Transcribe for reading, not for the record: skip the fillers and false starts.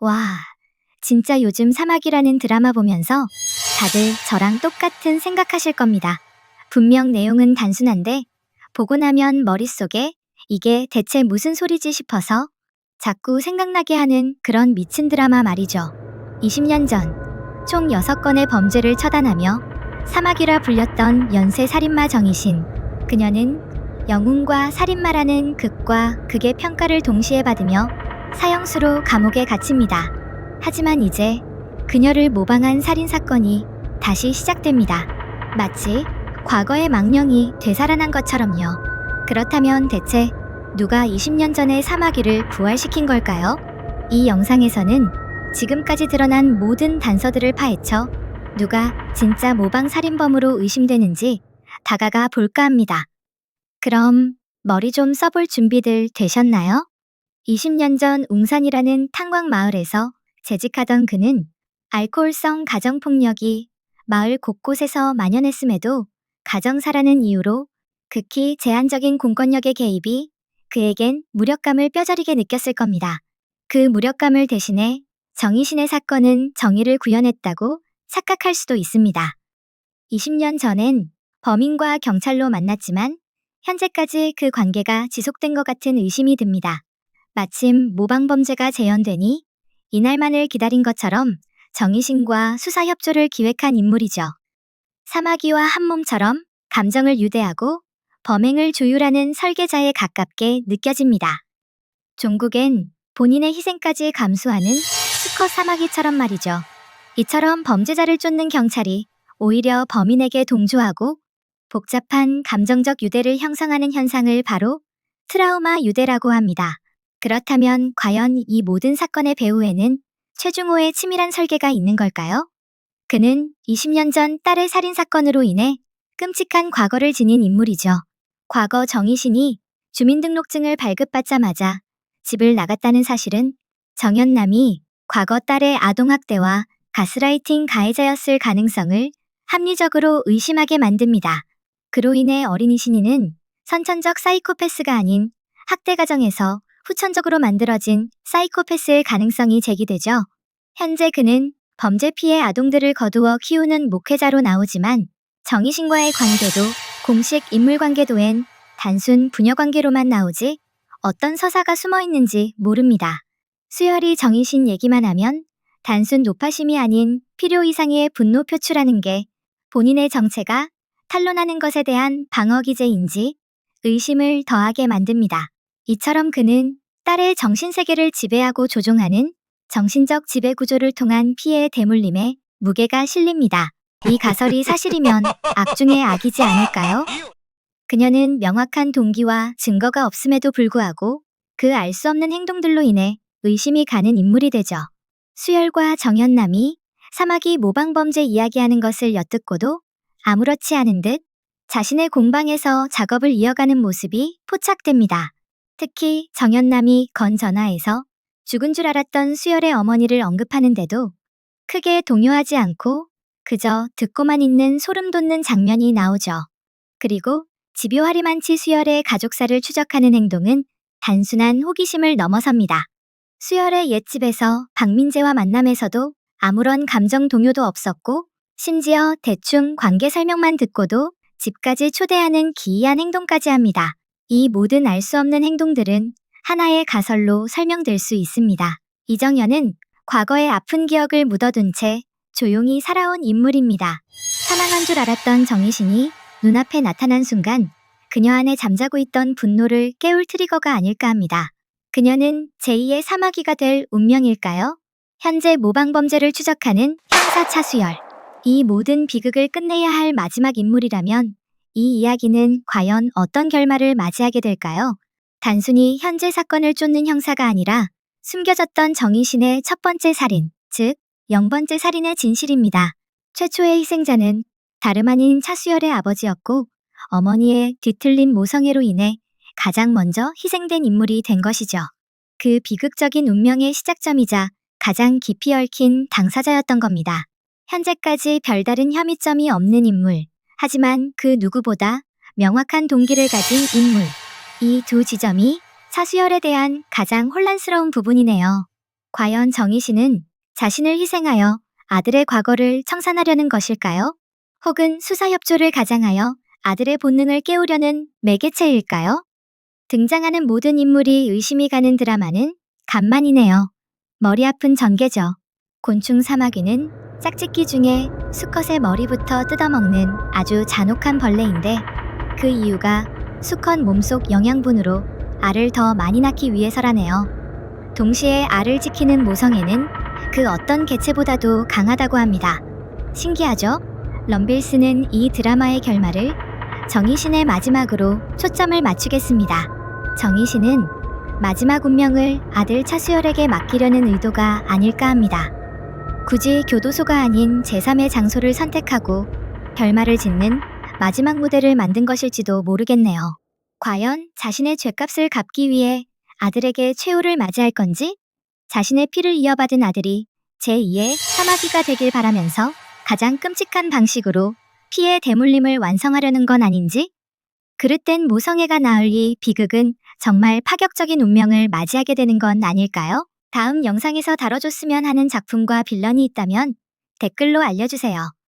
와, 진짜 요즘 사막이라는 드라마 보면서 다들 저랑 똑같은 생각하실 겁니다. 분명 내용은 단순한데 보고 나면 머릿속에 이게 대체 무슨 소리지 싶어서 자꾸 생각나게 하는 그런 미친 드라마 말이죠. 20년 전, 총 6건의 범죄를 처단하며 사막이라 불렸던 연쇄 살인마 정의신. 그녀는 영웅과 살인마라는 극과 극의 평가를 동시에 받으며 사형수로 감옥에 갇힙니다. 하지만 이제 그녀를 모방한 살인사건이 다시 시작됩니다. 마치 과거의 망령이 되살아난 것처럼요. 그렇다면 대체 누가 20년 전의 사마귀를 부활시킨 걸까요? 이 영상에서는 지금까지 드러난 모든 단서들을 파헤쳐 누가 진짜 모방 살인범으로 의심되는지 다가가 볼까 합니다. 그럼 머리 좀 써볼 준비들 되셨나요? 20년 전 웅산이라는 탄광 마을에서 재직하던 그는 알코올성 가정폭력이 마을 곳곳에서 만연했음에도 가정사라는 이유로 극히 제한적인 공권력의 개입이 그에겐 무력감을 뼈저리게 느꼈을 겁니다. 그 무력감을 대신해 정의신의 사건은 정의를 구현했다고 착각할 수도 있습니다. 20년 전엔 범인과 경찰로 만났지만 현재까지 그 관계가 지속된 것 같은 의심이 듭니다. 마침 모방범죄가 재현되니 이날만을 기다린 것처럼 정의신과 수사협조를 기획한 인물이죠. 사마귀와 한몸처럼 감정을 유대하고 범행을 조율하는 설계자에 가깝게 느껴집니다. 종국엔 본인의 희생까지 감수하는 수컷 사마귀처럼 말이죠. 이처럼 범죄자를 쫓는 경찰이 오히려 범인에게 동조하고 복잡한 감정적 유대를 형성하는 현상을 바로 트라우마 유대라고 합니다. 그렇다면 과연 이 모든 사건의 배후에는 최중호의 치밀한 설계가 있는 걸까요? 그는 20년 전 딸의 살인사건으로 인해 끔찍한 과거를 지닌 인물이죠. 과거 정의신이 주민등록증을 발급받자마자 집을 나갔다는 사실은 정연남이 과거 딸의 아동학대와 가스라이팅 가해자였을 가능성을 합리적으로 의심하게 만듭니다. 그로 인해 어린이 신이는 선천적 사이코패스가 아닌 학대 과정에서 후천적으로 만들어진 사이코패스의 가능성이 제기되죠. 현재 그는 범죄 피해 아동들을 거두어 키우는 목회자로 나오지만 정의신과의 관계도 공식 인물관계도엔 단순 부녀관계로만 나오지 어떤 서사가 숨어있는지 모릅니다. 수열이 정의신 얘기만 하면 단순 노파심이 아닌 필요 이상의 분노 표출하는 게 본인의 정체가 탄로나는 것에 대한 방어기제인지 의심을 더하게 만듭니다. 이처럼 그는 딸의 정신세계를 지배하고 조종하는 정신적 지배구조를 통한 피해의 대물림에 무게가 실립니다. 이 가설이 사실이면 악 중의 악이지 않을까요? 그녀는 명확한 동기와 증거가 없음에도 불구하고 그 알 수 없는 행동들로 인해 의심이 가는 인물이 되죠. 수열과 정연남이 사마귀 모방범죄 이야기하는 것을 엿듣고도 아무렇지 않은 듯 자신의 공방에서 작업을 이어가는 모습이 포착됩니다. 특히 정연남이 건 전화에서 죽은 줄 알았던 수열의 어머니를 언급하는데도 크게 동요하지 않고 그저 듣고만 있는 소름 돋는 장면이 나오죠. 그리고 집요하리만치 수열의 가족사를 추적하는 행동은 단순한 호기심을 넘어섭니다. 수열의 옛집에서 박민재와 만남에서도 아무런 감정 동요도 없었고 심지어 대충 관계 설명만 듣고도 집까지 초대하는 기이한 행동까지 합니다. 이 모든 알 수 없는 행동들은 하나의 가설로 설명될 수 있습니다. 이정연은 과거의 아픈 기억을 묻어둔 채 조용히 살아온 인물입니다. 사망한 줄 알았던 정의신이 눈앞에 나타난 순간 그녀 안에 잠자고 있던 분노를 깨울 트리거가 아닐까 합니다. 그녀는 제2의 사마귀가 될 운명일까요? 현재 모방범죄를 추적하는 형사 차수열. 이 모든 비극을 끝내야 할 마지막 인물이라면 이 이야기는 과연 어떤 결말을 맞이하게 될까요? 단순히 현재 사건을 쫓는 형사가 아니라 숨겨졌던 정의신의 첫 번째 살인, 즉 0번째 살인의 진실입니다. 최초의 희생자는 다름 아닌 차수열의 아버지였고 어머니의 뒤틀린 모성애로 인해 가장 먼저 희생된 인물이 된 것이죠. 그 비극적인 운명의 시작점이자 가장 깊이 얽힌 당사자였던 겁니다. 현재까지 별다른 혐의점이 없는 인물, 하지만 그 누구보다 명확한 동기를 가진 인물. 이 두 지점이 차수열에 대한 가장 혼란스러운 부분이네요. 과연 정희 씨는 자신을 희생하여 아들의 과거를 청산하려는 것일까요? 혹은 수사협조를 가장하여 아들의 본능을 깨우려는 매개체일까요? 등장하는 모든 인물이 의심이 가는 드라마는 간만이네요. 머리 아픈 전개죠. 곤충 사마귀는 짝짓기 중에 수컷의 머리부터 뜯어먹는 아주 잔혹한 벌레인데 그 이유가 수컷 몸속 영양분으로 알을 더 많이 낳기 위해서라네요. 동시에 알을 지키는 모성애는 그 어떤 개체보다도 강하다고 합니다. 신기하죠? 럼빌스는 이 드라마의 결말을 정희신의 마지막으로 초점을 맞추겠습니다. 정희신은 마지막 운명을 아들 차수열에게 맡기려는 의도가 아닐까 합니다. 굳이 교도소가 아닌 제3의 장소를 선택하고 결말을 짓는 마지막 무대를 만든 것일지도 모르겠네요. 과연 자신의 죗값을 갚기 위해 아들에게 최후를 맞이할 건지, 자신의 피를 이어받은 아들이 제2의 사마귀가 되길 바라면서 가장 끔찍한 방식으로 피의 대물림을 완성하려는 건 아닌지, 그릇된 모성애가 나을리 비극은 정말 파격적인 운명을 맞이하게 되는 건 아닐까요? 다음 영상에서 다뤄줬으면 하는 작품과 빌런이 있다면 댓글로 알려주세요.